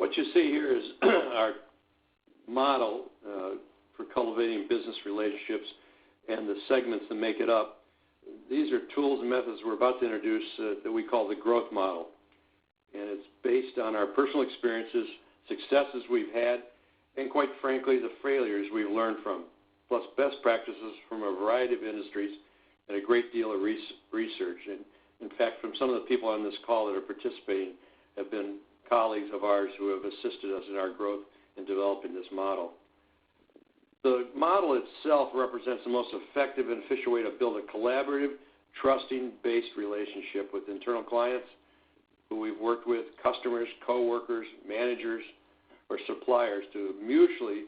What you see here is our model for cultivating business relationships and the segments that make it up. These are tools and methods we're about to introduce that we call the growth model. And it's based on our personal experiences, successes we've had, and quite frankly, the failures we've learned from, plus best practices from a variety of industries and a great deal of research. And in fact, from some of the people on this call that are participating have been colleagues of ours who have assisted us in our growth in developing this model. The model itself represents the most effective and efficient way to build a collaborative, trusting-based relationship with internal clients who we've worked with, customers, coworkers, managers, or suppliers to mutually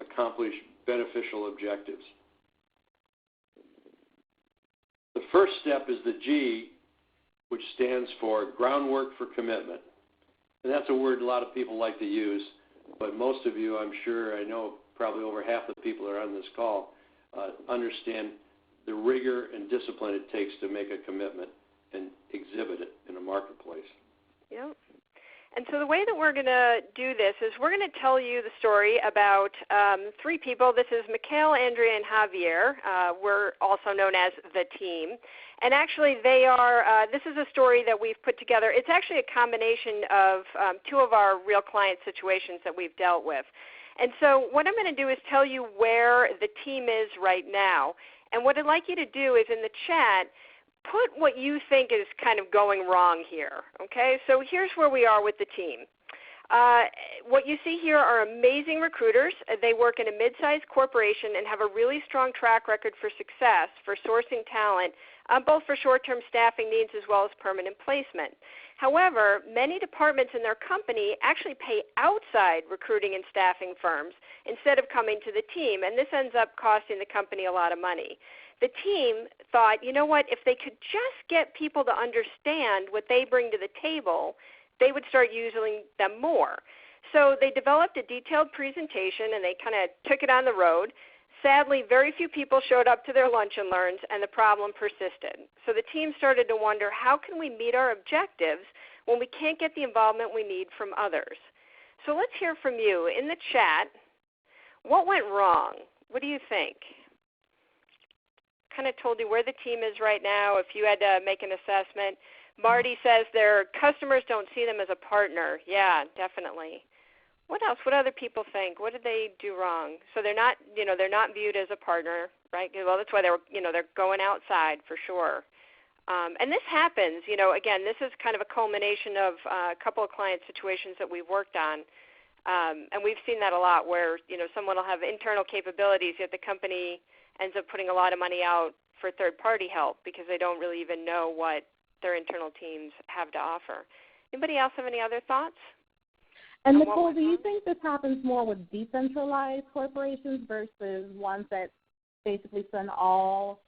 accomplish beneficial objectives. The first step is the G, which stands for Groundwork for Commitment. And that's a word a lot of people like to use, but most of you, I'm sure, I know probably over half the people that are on this call, understand the rigor and discipline it takes to make a commitment and exhibit it in a marketplace. Yep. And so the way that we're going to do this is we're going to tell you the story about three people. This is Mikhail, Andrea, and Javier. We're also known as the team. And actually they are, this is a story that we've put together. It's actually a combination of two of our real client situations that we've dealt with. And so what I'm going to do is tell you where the team is right now. And what I'd like you to do is in the chat, put what you think is kind of going wrong here, okay? So here's where we are with the team. What you see here are amazing recruiters. They work in a mid-sized corporation and have a really strong track record for success for sourcing talent, both for short-term staffing needs as well as permanent placement. However, many departments in their company actually pay outside recruiting and staffing firms instead of coming to the team, and this ends up costing the company a lot of money. The team thought, you know what, if they could just get people to understand what they bring to the table, they would start using them more. So they developed a detailed presentation and they kind of took it on the road. Sadly, very few people showed up to their lunch and learns, and the problem persisted. So the team started to wonder, how can we meet our objectives when we can't get the involvement we need from others? So let's hear from you. In the chat, what went wrong? What do you think? Kind of told you where the team is right now if you had to make an assessment. Marty says their customers don't see them as a partner. Yeah, definitely. What else? What other people think? What did they do wrong? So they're not, they're not viewed as a partner, right? Well, that's why they're going outside for sure. And this happens, again, this is kind of a culmination of a couple of client situations that we've worked on. And we've seen that a lot where, someone will have internal capabilities, yet the company ends up putting a lot of money out for third-party help because they don't really even know what their internal teams have to offer. Anybody else have any other thoughts? And Nicole, do you think this happens more with decentralized corporations versus ones that basically send all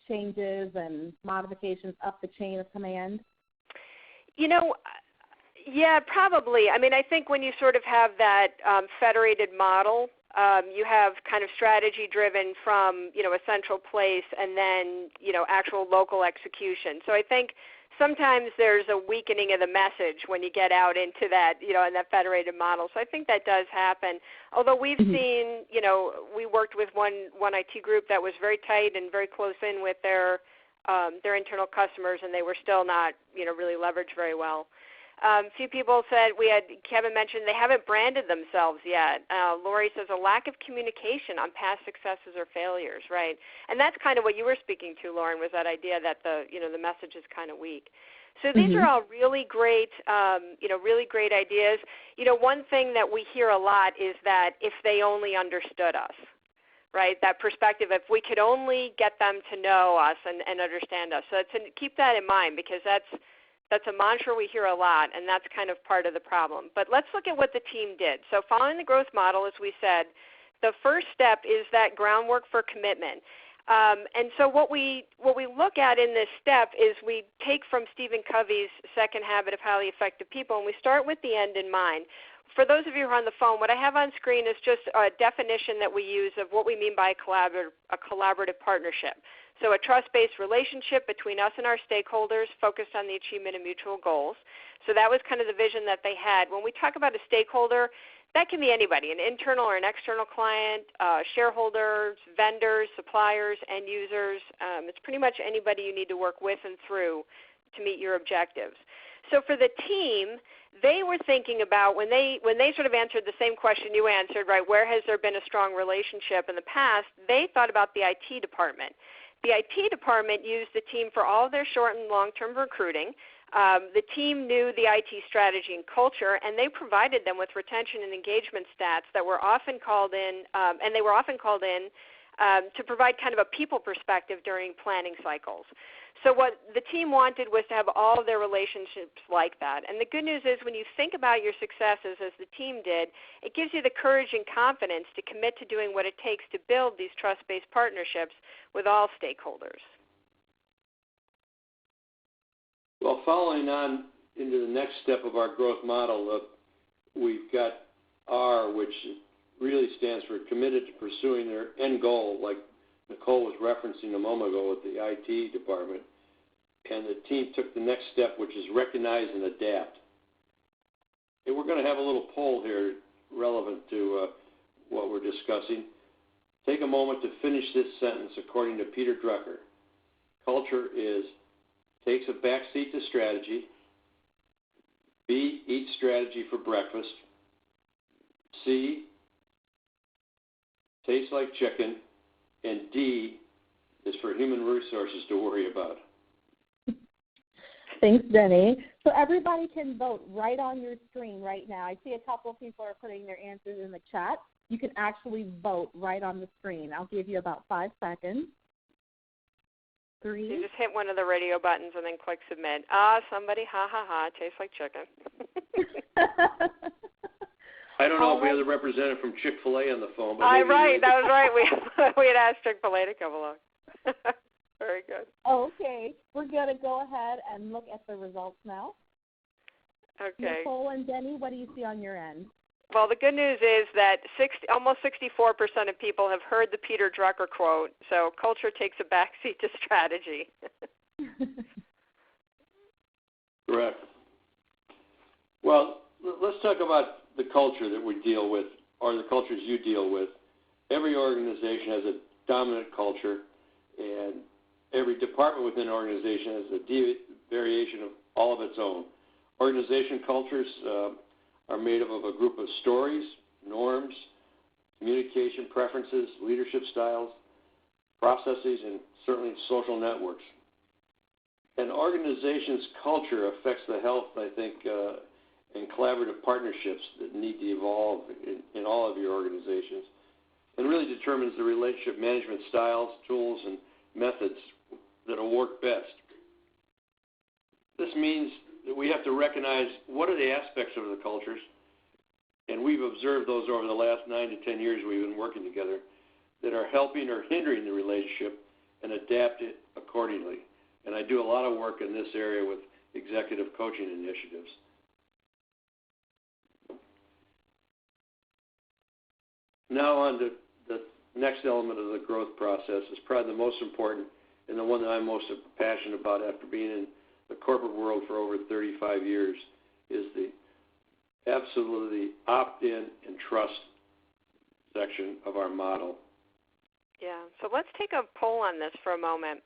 changes and modifications up the chain of command? Yeah, probably. I mean, I think when you sort of have that federated model, you have kind of strategy driven from, a central place and then, actual local execution. So I think sometimes there's a weakening of the message when you get out into that, in that federated model. So I think that does happen. Although we've seen, we worked with one IT group that was very tight and very close in with their internal customers, and they were still not, really leveraged very well. A few people said, Kevin mentioned they haven't branded themselves yet. Lori says a lack of communication on past successes or failures, right? And that's kind of what you were speaking to, Lauren, was that idea that the message is kind of weak. So these are all really great, really great ideas. One thing that we hear a lot is that if they only understood us, right? That perspective, if we could only get them to know us and understand us. So keep that in mind because that's a mantra we hear a lot, and that's kind of part of the problem. But let's look at what the team did. So following the growth model, as we said, the first step is that groundwork for commitment. And so what we look at in this step is we take from Stephen Covey's second habit of highly effective people, and we start with the end in mind. For those of you who are on the phone, what I have on screen is just a definition that we use of what we mean by a collaborative partnership. So a trust-based relationship between us and our stakeholders focused on the achievement of mutual goals. So that was kind of the vision that they had. When we talk about a stakeholder, that can be anybody, an internal or an external client, shareholders, vendors, suppliers, end users. It's pretty much anybody you need to work with and through to meet your objectives. So for the team, they were thinking about when they sort of answered the same question you answered, right, where has there been a strong relationship in the past, they thought about the IT department. The IT department used the team for all of their short and long-term recruiting. The team knew the IT strategy and culture, and they provided them with retention and engagement stats that were often called in, to provide kind of a people perspective during planning cycles. So what the team wanted was to have all of their relationships like that. And the good news is when you think about your successes as the team did, it gives you the courage and confidence to commit to doing what it takes to build these trust-based partnerships with all stakeholders. Well, following on into the next step of our growth model, we've got R, which really stands for committed to pursuing their end goal, like Nicole was referencing a moment ago with the IT department. And the team took the next step, which is recognize and adapt. And we're going to have a little poll here relevant to what we're discussing. Take a moment to finish this sentence according to Peter Drucker. Culture is takes a backseat to strategy. B, eats strategy for breakfast. C, tastes like chicken. And D is for human resources to worry about. Thanks, Denny. So everybody can vote right on your screen right now. I see a couple of people are putting their answers in the chat. You can actually vote right on the screen. I'll give you about 5 seconds. 3. You just hit one of the radio buttons and then click submit. Somebody, tastes like chicken. I don't know if we have the representative from Chick-fil-A on the phone. But right, that was right. We had asked Chick-fil-A to come along. Very good. Okay, we're going to go ahead and look at the results now. Okay. Nicole and Denny, what do you see on your end? Well, the good news is that almost 64% of people have heard the Peter Drucker quote, so culture takes a backseat to strategy. Correct. Well, let's talk about the culture that we deal with, or the cultures you deal with. Every organization has a dominant culture, and every department within an organization has a variation of all of its own. Organization cultures are made up of a group of stories, norms, communication preferences, leadership styles, processes, and certainly social networks. An organization's culture affects the health, I think, and collaborative partnerships that need to evolve in all of your organizations, and really determines the relationship management styles, tools, and methods that will work best. This means that we have to recognize what are the aspects of the cultures, and we've observed those over the last 9 to 10 years we've been working together, that are helping or hindering the relationship, and adapt it accordingly. And I do a lot of work in this area with executive coaching initiatives. Now on to the next element of the growth process. Is probably the most important and the one that I'm most passionate about after being in the corporate world for over 35 years, is the absolutely opt-in and trust section of our model. Yeah, so let's take a poll on this for a moment.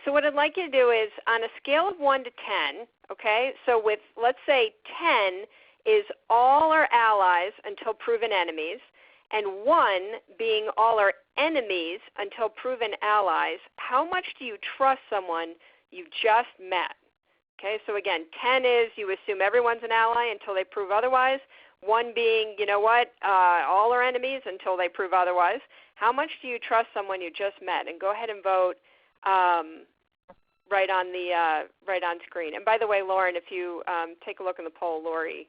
So what I'd like you to do is on a scale of 1 to 10, okay, so with, let's say 10 is all our allies until proven enemies, and 1 being all our enemies until proven allies, how much do you trust someone you just met? Okay, so again, 10 is you assume everyone's an ally until they prove otherwise. 1 being, you know what, all are enemies until they prove otherwise. How much do you trust someone you just met? And go ahead and vote right on screen. And by the way, Lauren, if you take a look in the poll, Lori's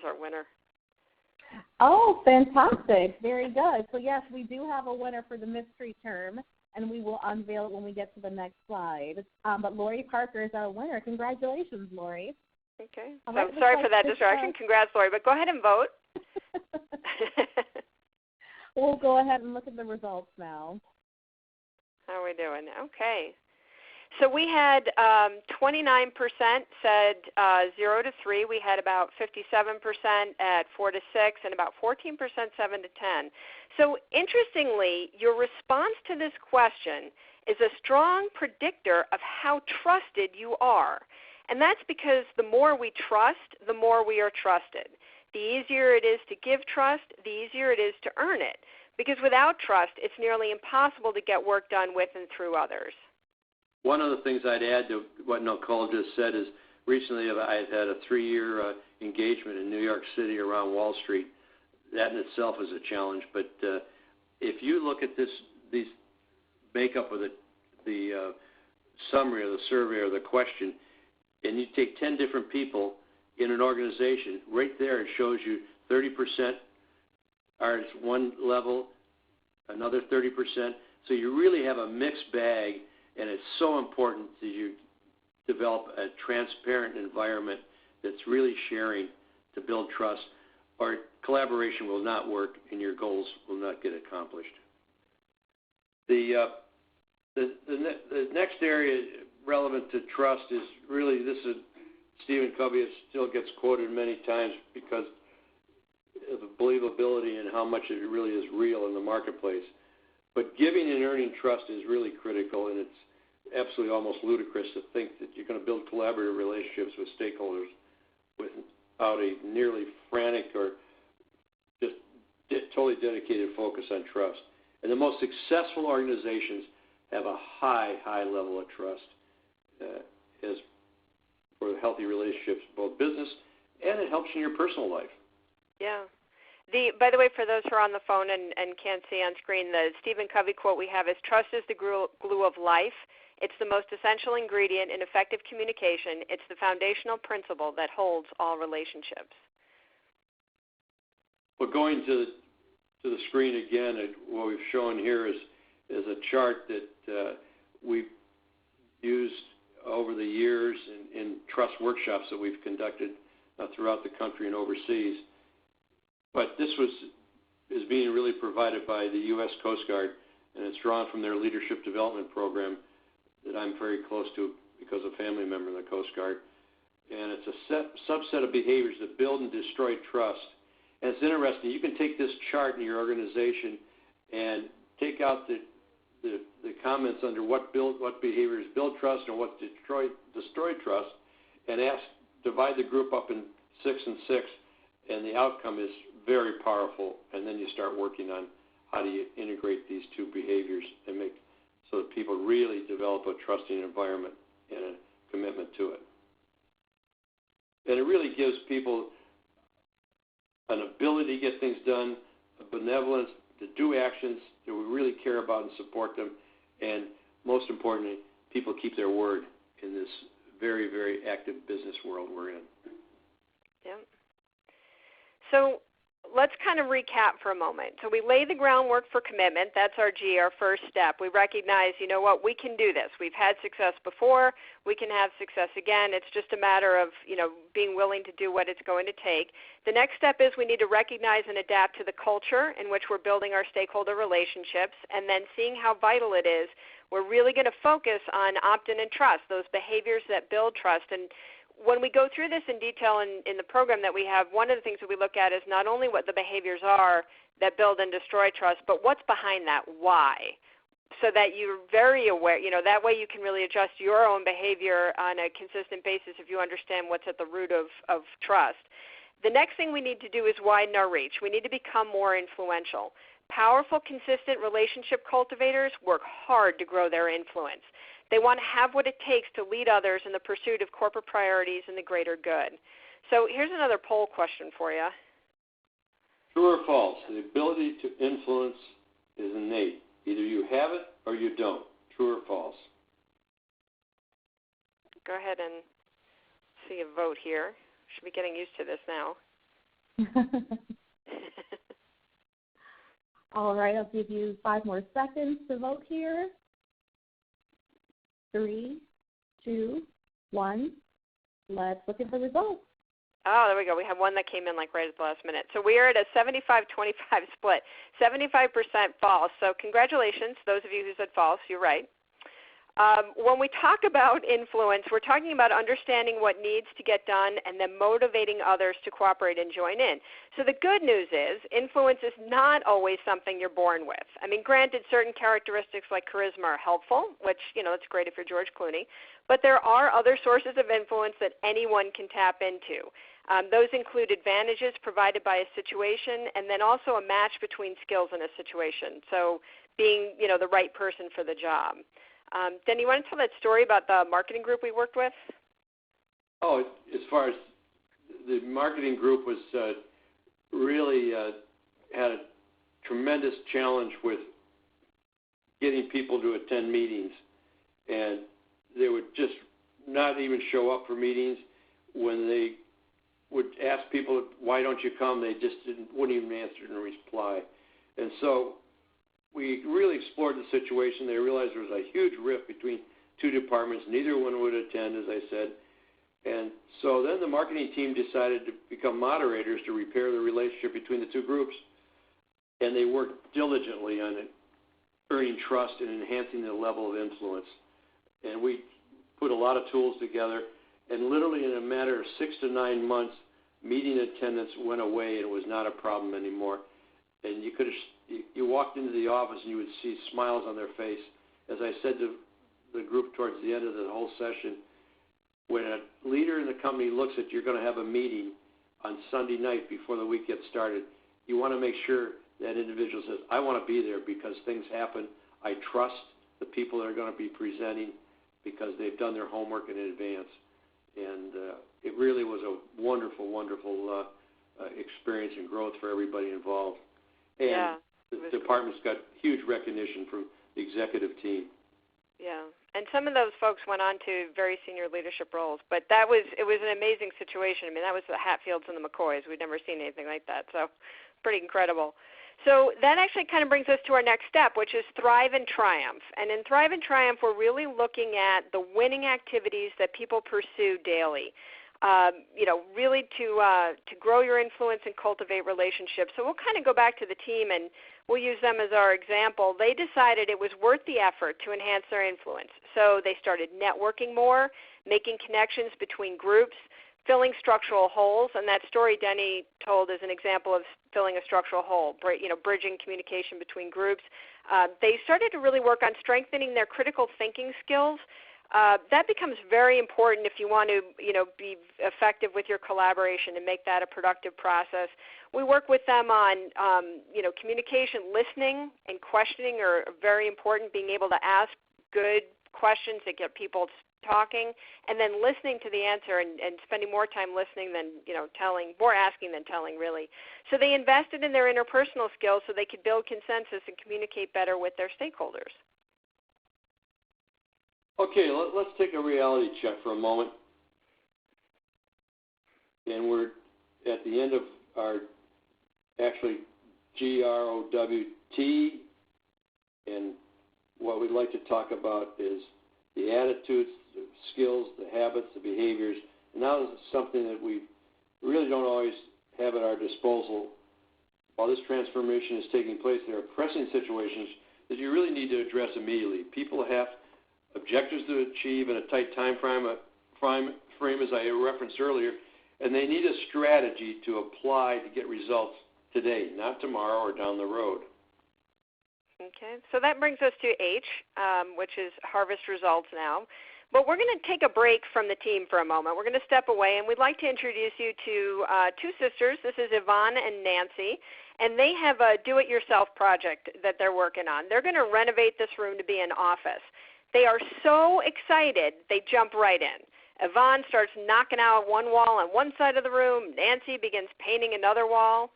our winner. Oh, fantastic. Very good. So, yes, we do have a winner for the mystery term, and we will unveil it when we get to the next slide. But Lori Parker is our winner. Congratulations, Lori. Okay. So sorry for that distraction. Congrats, Lori. But go ahead and vote. We'll go ahead and look at the results now. How are we doing? Okay. So we had 29% said 0 to 3. We had about 57% at 4 to 6, and about 14% 7 to 10. So interestingly, your response to this question is a strong predictor of how trusted you are. And that's because the more we trust, the more we are trusted. The easier it is to give trust, the easier it is to earn it. Because without trust, it's nearly impossible to get work done with and through others. One of the things I'd add to what Nicole just said is recently I've had a 3-year engagement in New York City around Wall Street. That in itself is a challenge. But if you look at these makeup of the summary or the survey or the question, and you take 10 different people in an organization, right there it shows you 30% are at one level, another 30%. So you really have a mixed bag, and it's so important that you develop a transparent environment that's really sharing to build trust, or collaboration will not work and your goals will not get accomplished. The next area relevant to trust is really, this is Stephen Covey. It still gets quoted many times because of the believability and how much it really is real in the marketplace. But giving and earning trust is really critical, and it's absolutely almost ludicrous to think that you're going to build collaborative relationships with stakeholders without a nearly frantic or just totally dedicated focus on trust. And the most successful organizations have a high level of trust as for healthy relationships, both business, and it helps in your personal life. Yeah. By the way, for those who are on the phone and can't see on screen, the Stephen Covey quote we have is, "Trust is the glue of life. It's the most essential ingredient in effective communication. It's the foundational principle that holds all relationships." Well, going to the screen again, what we've shown here is a chart that we've used over the years in trust workshops that we've conducted throughout the country and overseas. But this is being really provided by the U.S. Coast Guard, and it's drawn from their leadership development program that I'm very close to because of a family member in the Coast Guard. And it's a subset of behaviors that build and destroy trust. And it's interesting. You can take this chart in your organization and take out the comments under what behaviors build trust and what destroy trust, and divide the group up in 6 and 6, and the outcome is very powerful. And then you start working on how do you integrate these two behaviors and make so that people really develop a trusting environment and a commitment to it. And it really gives people an ability to get things done, a benevolence to do actions that we really care about and support them, and most importantly, people keep their word in this very, very active business world we're in. Yeah. So let's kind of recap for a moment. So we lay the groundwork for commitment. That's our G, our first step. We recognize, you know what, we can do this. We've had success before. We can have success again. It's just a matter of, being willing to do what it's going to take. The next step is we need to recognize and adapt to the culture in which we're building our stakeholder relationships, and then seeing how vital it is, we're really going to focus on opt-in and trust, those behaviors that build trust. And when we go through this in detail in the program that we have, one of the things that we look at is not only what the behaviors are that build and destroy trust, but what's behind that, why, so that you're very aware. That way you can really adjust your own behavior on a consistent basis if you understand what's at the root of trust. The next thing we need to do is widen our reach. We need to become more influential. Powerful, consistent relationship cultivators work hard to grow their influence. They want to have what it takes to lead others in the pursuit of corporate priorities and the greater good. So here's another poll question for you. True or false? The ability to influence is innate. Either you have it or you don't. True or false? Go ahead and see a vote here. Should be getting used to this now. All right, I'll give you 5 more seconds to vote here. 3, 2, 1. Let's look at the results. Oh, there we go. We have one that came in like right at the last minute. So we are at a 75-25 split, 75% false. So congratulations, those of you who said false. You're right. When we talk about influence, we're talking about understanding what needs to get done and then motivating others to cooperate and join in. So the good news is influence is not always something you're born with. I mean, granted, certain characteristics like charisma are helpful, which, that's great if you're George Clooney, but there are other sources of influence that anyone can tap into. Those include advantages provided by a situation and then also a match between skills in a situation. So being, the right person for the job. Denny, you want to tell that story about the marketing group we worked with? Oh, as far as the marketing group was really had a tremendous challenge with getting people to attend meetings, and they would just not even show up for meetings. When they would ask people, why don't you come, they just wouldn't even answer and reply. And so we really explored the situation. They realized there was a huge rift between two departments. Neither one would attend, as I said. And so then the marketing team decided to become moderators to repair the relationship between the two groups. And they worked diligently on it, earning trust and enhancing the level of influence. And we put a lot of tools together. And literally in a matter of 6 to 9 months, meeting attendance went away and it was not a problem anymore. And you walked into the office and you would see smiles on their face. As I said to the group towards the end of the whole session, when a leader in the company looks at you're going to have a meeting on Sunday night before the week gets started, you want to make sure that individual says, I want to be there because things happen. I trust the people that are going to be presenting because they've done their homework in advance. And it really was a wonderful, wonderful experience and growth for everybody involved. And the department's got huge recognition from the executive team. Yeah, and some of those folks went on to very senior leadership roles. But it was an amazing situation. I mean, that was the Hatfields and the McCoys. We'd never seen anything like that, so pretty incredible. So that actually kind of brings us to our next step, which is Thrive and Triumph. And in Thrive and Triumph, we're really looking at the winning activities that people pursue daily. Really to grow your influence and cultivate relationships. So we'll kind of go back to the team and we'll use them as our example. They decided it was worth the effort to enhance their influence. So they started networking more, making connections between groups, filling structural holes, and that story Denny told is an example of filling a structural hole, bridging communication between groups. They started to really work on strengthening their critical thinking skills. That becomes very important if you want to, be effective with your collaboration and make that a productive process. We work with them on, communication, listening, and questioning are very important. Being able to ask good questions that get people talking, and then listening to the answer and spending more time listening than telling, more asking than telling, really. So they invested in their interpersonal skills so they could build consensus and communicate better with their stakeholders. Okay, let's take a reality check for a moment. And we're at the end of our actually GROWT, and what we'd like to talk about is the attitudes, the skills, the habits, the behaviors. And now this is something that we really don't always have at our disposal. While this transformation is taking place, there are pressing situations that you really need to address immediately. People have objectives to achieve in a tight time frame, as I referenced earlier, and they need a strategy to apply to get results today, not tomorrow or down the road. Okay, so that brings us to H, which is harvest results now. But we're going to take a break from the team for a moment. We're going to step away, and we'd like to introduce you to two sisters. This is Yvonne and Nancy, and they have a do-it-yourself project that they're working on. They're going to renovate this room to be an office. They are so excited, they jump right in. Yvonne starts knocking out one wall on one side of the room. Nancy begins painting another wall.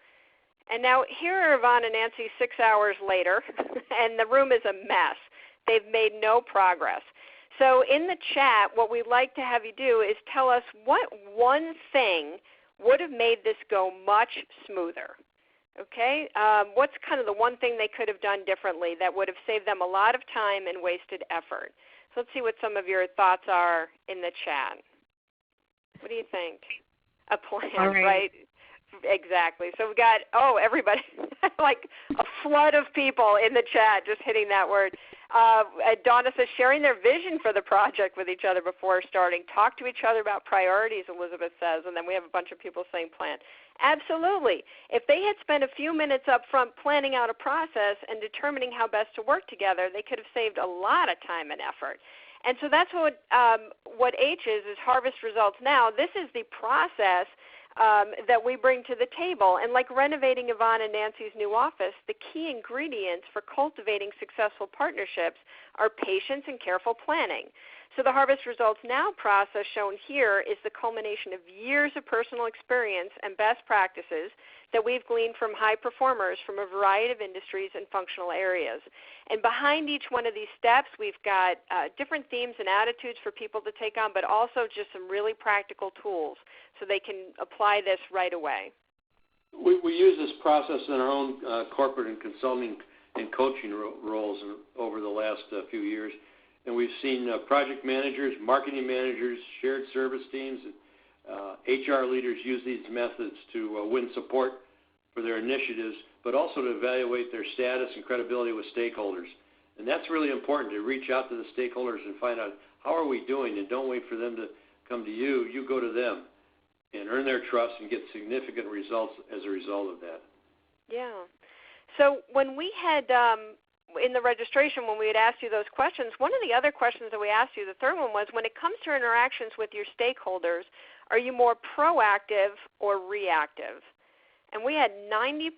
And now here are Yvonne and Nancy 6 hours later, and the room is a mess. They've made no progress. So in the chat, what we'd like to have you do is tell us what one thing would have made this go much smoother. Okay, what's kind of the one thing they could have done differently that would have saved them a lot of time and wasted effort? So let's see what some of your thoughts are in the chat. What do you think? a plan, All right? Exactly. So we've got, everybody, like a flood of people in the chat just hitting that word. Donna says, sharing their vision for the project with each other before starting. Talk to each other about priorities, Elizabeth says, and then we have a bunch of people saying plan. Absolutely. If they had spent a few minutes up front planning out a process and determining how best to work together, they could have saved a lot of time and effort. And so that's what H is Harvest Results Now. This is the process that we bring to the table. And like renovating Yvonne and Nancy's new office, the key ingredients for cultivating successful partnerships are patience and careful planning. So the Harvest Results Now process shown here is the culmination of years of personal experience and best practices that we've gleaned from high performers from a variety of industries and functional areas. And behind each one of these steps, we've got different themes and attitudes for people to take on, but also just some really practical tools so they can apply this right away. We use this process in our own corporate and consulting and coaching roles over the last few years. And we've seen project managers, marketing managers, shared service teams, HR leaders use these methods to win support for their initiatives, but also to evaluate their status and credibility with stakeholders. And that's really important, to reach out to the stakeholders and find out how are we doing, and don't wait for them to come to you. You go to them and earn their trust and get significant results as a result of that. Yeah. So when we had in the registration, when we had asked you those questions, one of the other questions that we asked you, the third one, was when it comes to interactions with your stakeholders, are you more proactive or reactive? And we had 90%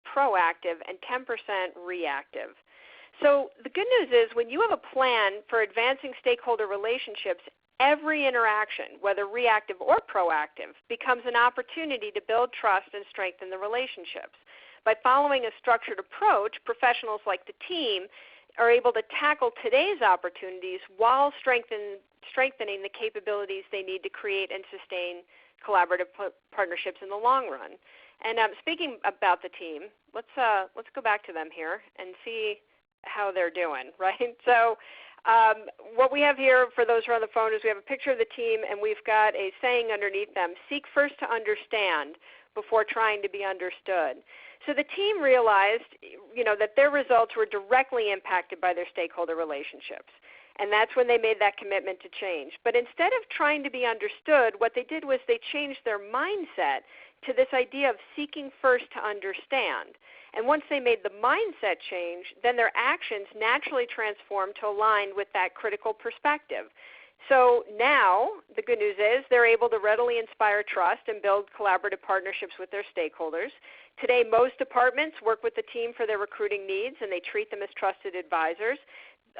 proactive and 10% reactive. So the good news is when you have a plan for advancing stakeholder relationships, every interaction, whether reactive or proactive, becomes an opportunity to build trust and strengthen the relationships. By following a structured approach, professionals like the team are able to tackle today's opportunities while strengthening the capabilities they need to create and sustain collaborative partnerships in the long run. And speaking about the team, let's go back to them here and see how they're doing, right? So what we have here for those who are on the phone is we have a picture of the team, and we've got a saying underneath them: seek first to understand before trying to be understood. So the team realized, that their results were directly impacted by their stakeholder relationships. And that's when they made that commitment to change. But instead of trying to be understood, what they did was they changed their mindset to this idea of seeking first to understand. And once they made the mindset change, then their actions naturally transformed to align with that critical perspective. So now the good news is they're able to readily inspire trust and build collaborative partnerships with their stakeholders. Today, most departments work with the team for their recruiting needs, and they treat them as trusted advisors.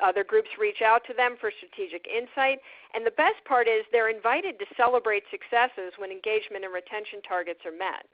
Other groups reach out to them for strategic insight. And the best part is they're invited to celebrate successes when engagement and retention targets are met.